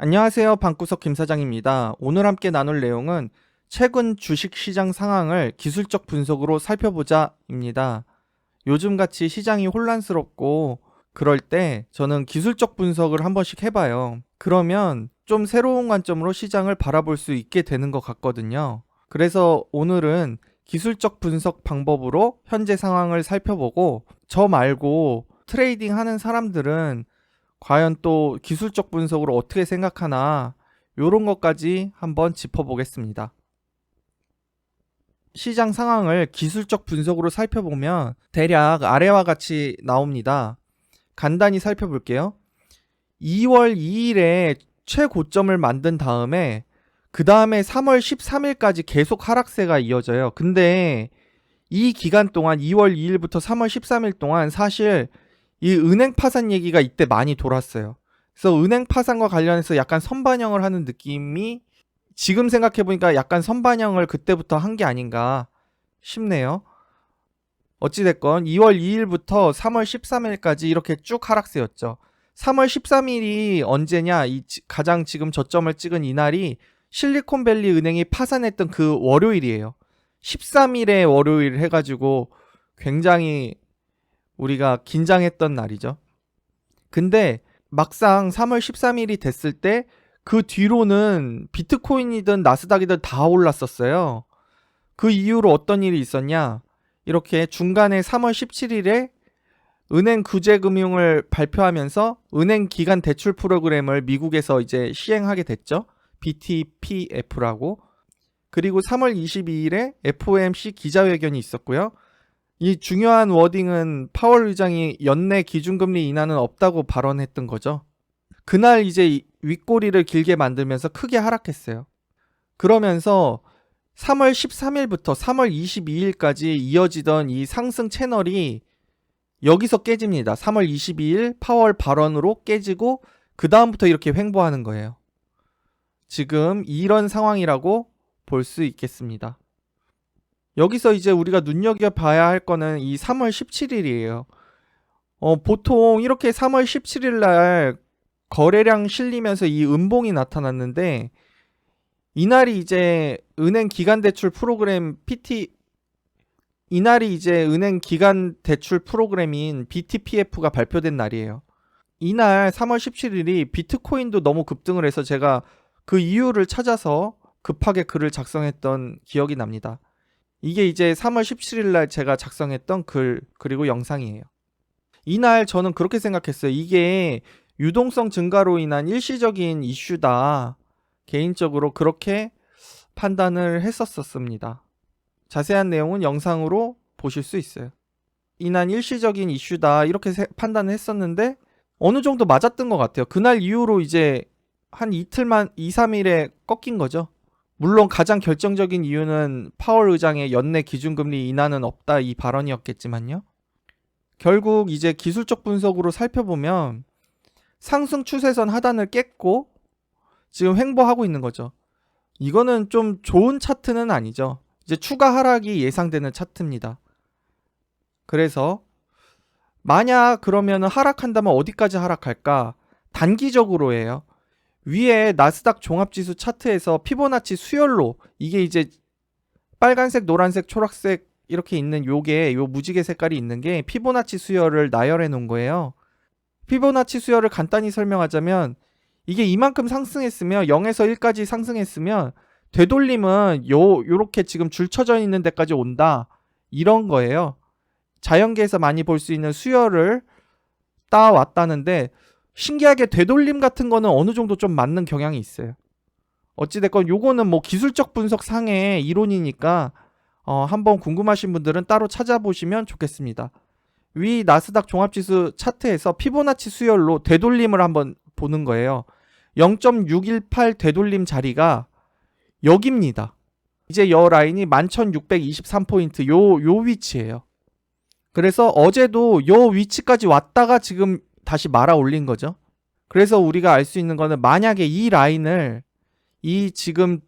안녕하세요. 방구석 김 사장입니다. 오늘 함께 나눌 내용은 최근 주식시장 상황을 기술적 분석으로 살펴보자입니다. 요즘같이 시장이 혼란스럽고 그럴 때 저는 기술적 분석을 한 번씩 해봐요. 그러면 좀 새로운 관점으로 시장을 바라볼 수 있게 되는 것 같거든요. 그래서 오늘은 기술적 분석 방법으로 현재 상황을 살펴보고, 저 말고 트레이딩 하는 사람들은 과연 또 기술적 분석으로 어떻게 생각하나, 요런 것까지 한번 짚어보겠습니다. 시장 상황을 기술적 분석으로 살펴보면 대략 아래와 같이 나옵니다. 간단히 살펴볼게요. 2월 2일에 최고점을 만든 다음에 그 다음에 3월 13일까지 계속 하락세가 이어져요. 근데 이 기간 동안 2월 2일부터 3월 13일 동안 사실 이 은행 파산 얘기가 이때 많이 돌았어요. 그래서 은행 파산과 관련해서 약간 선반영을 하는 느낌이, 지금 생각해보니까 약간 선반영을 그때부터 한 게 아닌가 싶네요. 어찌됐건 2월 2일부터 3월 13일까지 이렇게 쭉 하락세였죠. 3월 13일이 언제냐, 가장 지금 저점을 찍은 이날이 실리콘밸리 은행이 파산했던 그 월요일이에요. 13일에 월요일 해가지고 굉장히 우리가 긴장했던 날이죠. 근데 막상 3월 13일이 됐을 때 그 뒤로는 비트코인이든 나스닥이든 다 올랐었어요. 그 이후로 어떤 일이 있었냐? 이렇게 중간에 3월 17일에 은행 구제금융을 발표하면서 은행 기간 대출 프로그램을 미국에서 이제 시행하게 됐죠. BTPF라고. 그리고 3월 22일에 FOMC 기자회견이 있었고요. 이 중요한 워딩은 파월 의장이 연내 기준금리 인하는 없다고 발언했던 거죠. 그날 이제 윗꼬리를 길게 만들면서 크게 하락했어요. 그러면서 3월 13일부터 3월 22일까지 이어지던 이 상승 채널이 여기서 깨집니다. 3월 22일 파월 발언으로 깨지고 그 다음부터 이렇게 횡보하는 거예요. 지금 이런 상황이라고 볼 수 있겠습니다. 여기서 이제 우리가 눈여겨봐야 할 거는 이 3월 17일이에요. 보통 이렇게 3월 17일 날 거래량 실리면서 이 음봉이 나타났는데, 이날이 이제 은행 기간 대출 프로그램 이날이 이제 은행 기간 대출 프로그램인 BTPF가 발표된 날이에요. 이날 3월 17일이 비트코인도 너무 급등을 해서 제가 그 이유를 찾아서 급하게 글을 작성했던 기억이 납니다. 이게 이제 3월 17일 날 제가 작성했던 글 그리고 영상이에요. 이날 저는 그렇게 생각했어요. 이게 유동성 증가로 인한 일시적인 이슈다. 개인적으로 그렇게 판단을 했었습니다. 자세한 내용은 영상으로 보실 수 있어요. 이날 일시적인 이슈다 이렇게 판단을 했었는데 어느 정도 맞았던 것 같아요. 그날 이후로 이제 한 이틀만 2, 3일에 꺾인 거죠. 물론 가장 결정적인 이유는 파월 의장의 연내 기준금리 인하는 없다 이 발언이었겠지만요. 결국 이제 기술적 분석으로 살펴보면 상승 추세선 하단을 깼고 지금 횡보하고 있는 거죠. 이거는 좀 좋은 차트는 아니죠. 이제 추가 하락이 예상되는 차트입니다. 그래서 만약 그러면 하락한다면 어디까지 하락할까? 단기적으로 해요. 위에 나스닥 종합지수 차트에서 피보나치 수열로, 이게 이제 빨간색, 노란색, 초록색 이렇게 있는 요게 요 무지개 색깔이 있는 게 피보나치 수열을 나열해 놓은 거예요. 피보나치 수열을 간단히 설명하자면 이게 이만큼 상승했으면 0에서 1까지 상승했으면 되돌림은 요렇게 지금 줄 쳐져 있는 데까지 온다. 이런 거예요. 자연계에서 많이 볼 수 있는 수열을 따왔다는데 신기하게 되돌림 같은 거는 어느 정도 좀 맞는 경향이 있어요. 어찌됐건 요거는 뭐 기술적 분석 상의 이론이니까 한번 궁금하신 분들은 따로 찾아보시면 좋겠습니다. 위 나스닥 종합지수 차트에서 피보나치 수열로 되돌림을 한번 보는 거예요. 0.618 되돌림 자리가 여기입니다. 이제 여 라인이 11,623포인트 요 위치예요. 그래서 어제도 요 위치까지 왔다가 지금 다시 말아 올린 거죠. 그래서 우리가 알 수 있는 거는 만약에 이 라인을 이 지금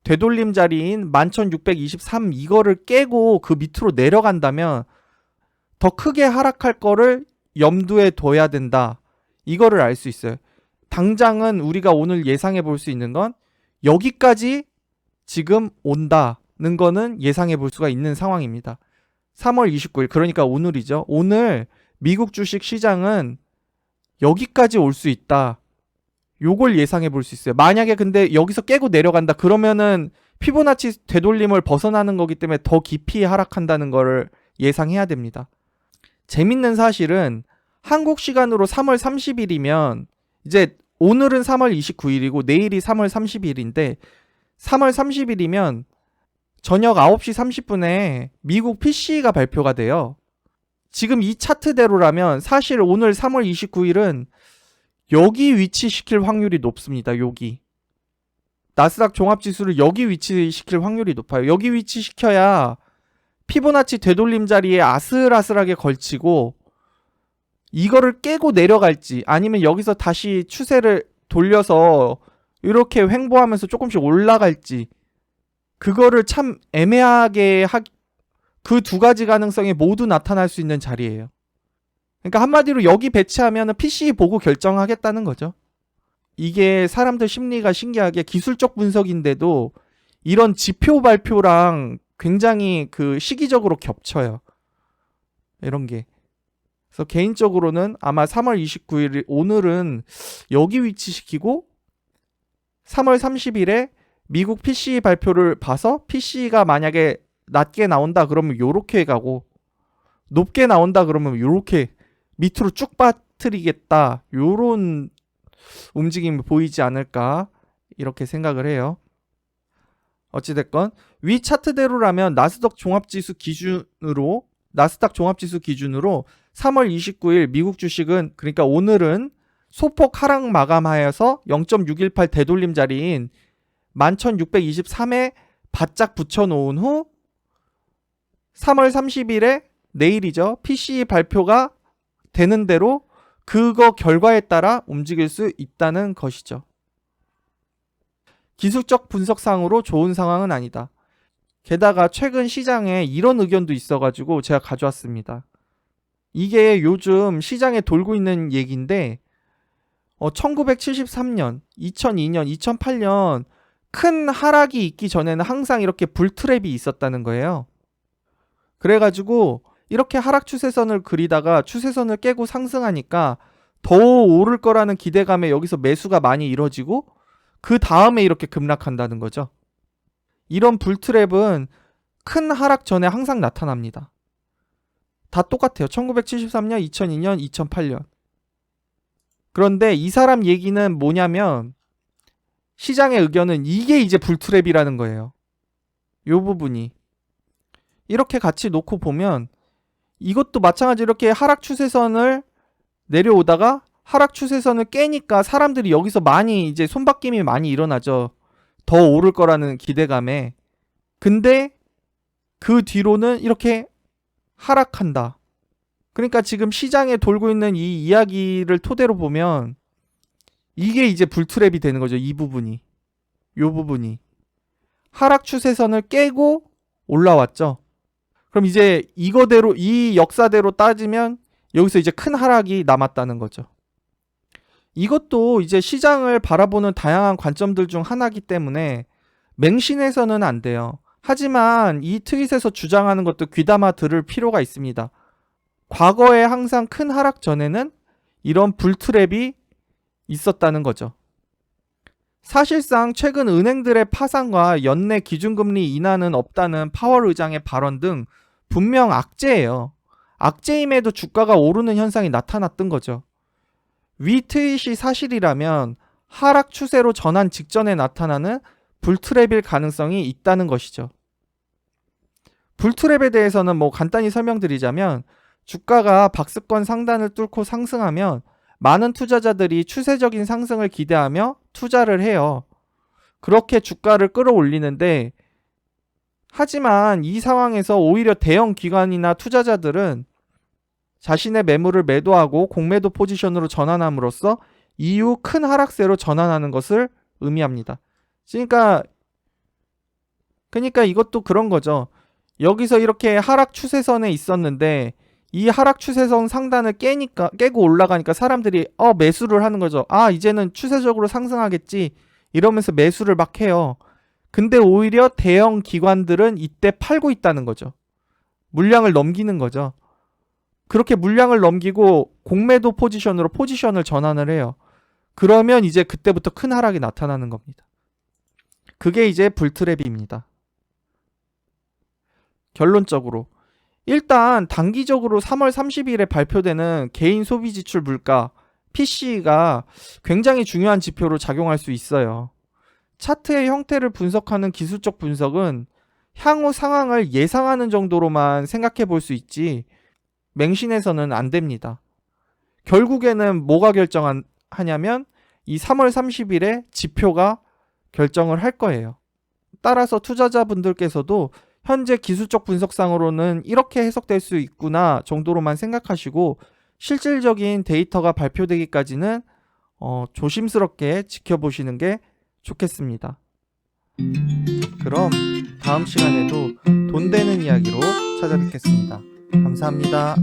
되돌림 자리인 11,623 이거를 깨고 그 밑으로 내려간다면 더 크게 하락할 거를 염두에 둬야 된다. 이거를 알 수 있어요. 당장은 우리가 오늘 예상해 볼 수 있는 건 여기까지 지금 온다는 거는 예상해 볼 수가 있는 상황입니다. 3월 29일, 그러니까 오늘이죠. 오늘 미국 주식 시장은 여기까지 올 수 있다. 요걸 예상해 볼 수 있어요. 만약에 근데 여기서 깨고 내려간다. 그러면은 피보나치 되돌림을 벗어나는 거기 때문에 더 깊이 하락한다는 거를 예상해야 됩니다. 재밌는 사실은 한국 시간으로 3월 30일이면 이제 오늘은 3월 29일이고 내일이 3월 30일인데 3월 30일이면 저녁 9시 30분에 미국 PCE가 발표가 돼요. 지금 이 차트대로라면 사실 오늘 3월 29일은 여기 위치시킬 확률이 높습니다. 여기. 나스닥 종합지수를 여기 위치시킬 확률이 높아요. 여기 위치시켜야 피보나치 되돌림 자리에 아슬아슬하게 걸치고 이거를 깨고 내려갈지 아니면 여기서 다시 추세를 돌려서 이렇게 횡보하면서 조금씩 올라갈지 그거를 참 애매하게 그 두 가지 가능성이 모두 나타날 수 있는 자리예요. 그러니까 한마디로 여기 배치하면 PCE 보고 결정하겠다는 거죠. 이게 사람들 심리가 신기하게 기술적 분석인데도 이런 지표 발표랑 굉장히 그 시기적으로 겹쳐요. 이런 게. 그래서 개인적으로는 아마 3월 29일 오늘은 여기 위치시키고 3월 30일에 미국 PCE 발표를 봐서 PCE가 만약에 낮게 나온다 그러면 요렇게 가고 높게 나온다 그러면 요렇게 밑으로 쭉 빠뜨리겠다. 요런 움직임이 보이지 않을까 이렇게 생각을 해요. 어찌됐건 위 차트대로라면 나스닥 종합지수 기준으로 3월 29일 미국 주식은 그러니까 오늘은 소폭 하락 마감하여서 0.618 되돌림 자리인 11,623에 바짝 붙여놓은 후 3월 30일에 내일이죠. PCE 발표가 되는 대로 그거 결과에 따라 움직일 수 있다는 것이죠. 기술적 분석상으로 좋은 상황은 아니다. 게다가 최근 시장에 이런 의견도 있어가지고 제가 가져왔습니다. 이게 요즘 시장에 돌고 있는 얘기인데 1973년, 2002년, 2008년 큰 하락이 있기 전에는 항상 이렇게 불트랩이 있었다는 거예요. 그래가지고 이렇게 하락 추세선을 그리다가 추세선을 깨고 상승하니까 더 오를 거라는 기대감에 여기서 매수가 많이 이뤄지고 그 다음에 이렇게 급락한다는 거죠. 이런 불트랩은 큰 하락 전에 항상 나타납니다. 다 똑같아요. 1973년, 2002년, 2008년. 그런데 이 사람 얘기는 뭐냐면 시장의 의견은 이게 이제 불트랩이라는 거예요. 요 부분이. 이렇게 같이 놓고 보면 이것도 마찬가지로 이렇게 하락 추세선을 내려오다가 하락 추세선을 깨니까 사람들이 여기서 많이 이제 손바뀜이 많이 일어나죠. 더 오를 거라는 기대감에. 근데 그 뒤로는 이렇게 하락한다. 그러니까 지금 시장에 돌고 있는 이 이야기를 토대로 보면 이게 이제 불트랩이 되는 거죠. 이 부분이. 요 부분이. 하락 추세선을 깨고 올라왔죠. 그럼 이제 이거대로 이 역사대로 따지면 여기서 이제 큰 하락이 남았다는 거죠. 이것도 이제 시장을 바라보는 다양한 관점들 중 하나이기 때문에 맹신해서는 안 돼요. 하지만 이 트윗에서 주장하는 것도 귀담아 들을 필요가 있습니다. 과거에 항상 큰 하락 전에는 이런 불트랩이 있었다는 거죠. 사실상 최근 은행들의 파산과 연내 기준금리 인하는 없다는 파월 의장의 발언 등 분명 악재예요. 악재임에도 주가가 오르는 현상이 나타났던 거죠. 위 트윗이 사실이라면 하락 추세로 전환 직전에 나타나는 불트랩일 가능성이 있다는 것이죠. 불트랩에 대해서는 간단히 설명드리자면 주가가 박스권 상단을 뚫고 상승하면 많은 투자자들이 추세적인 상승을 기대하며 투자를 해요. 그렇게 주가를 끌어올리는데 하지만 이 상황에서 오히려 대형 기관이나 투자자들은 자신의 매물을 매도하고 공매도 포지션으로 전환함으로써 이후 큰 하락세로 전환하는 것을 의미합니다. 그러니까 이것도 그런 거죠. 여기서 이렇게 하락 추세선에 있었는데 이 하락 추세선 상단을 깨고 올라가니까 사람들이 매수를 하는 거죠. 이제는 추세적으로 상승하겠지 이러면서 매수를 막 해요. 근데 오히려 대형 기관들은 이때 팔고 있다는 거죠. 물량을 넘기는 거죠. 그렇게 물량을 넘기고 공매도 포지션으로 포지션을 전환을 해요. 그러면 이제 그때부터 큰 하락이 나타나는 겁니다. 그게 이제 불트랩입니다. 결론적으로 일단 단기적으로 3월 30일에 발표되는 개인 소비 지출 물가 PCE가 굉장히 중요한 지표로 작용할 수 있어요. 차트의 형태를 분석하는 기술적 분석은 향후 상황을 예상하는 정도로만 생각해 볼 수 있지 맹신해서는 안 됩니다. 결국에는 뭐가 결정하냐면 이 3월 30일에 지표가 결정을 할 거예요. 따라서 투자자분들께서도 현재 기술적 분석상으로는 이렇게 해석될 수 있구나 정도로만 생각하시고 실질적인 데이터가 발표되기까지는 조심스럽게 지켜보시는 게 좋겠습니다. 그럼 다음 시간에도 돈 되는 이야기로 찾아뵙겠습니다. 감사합니다.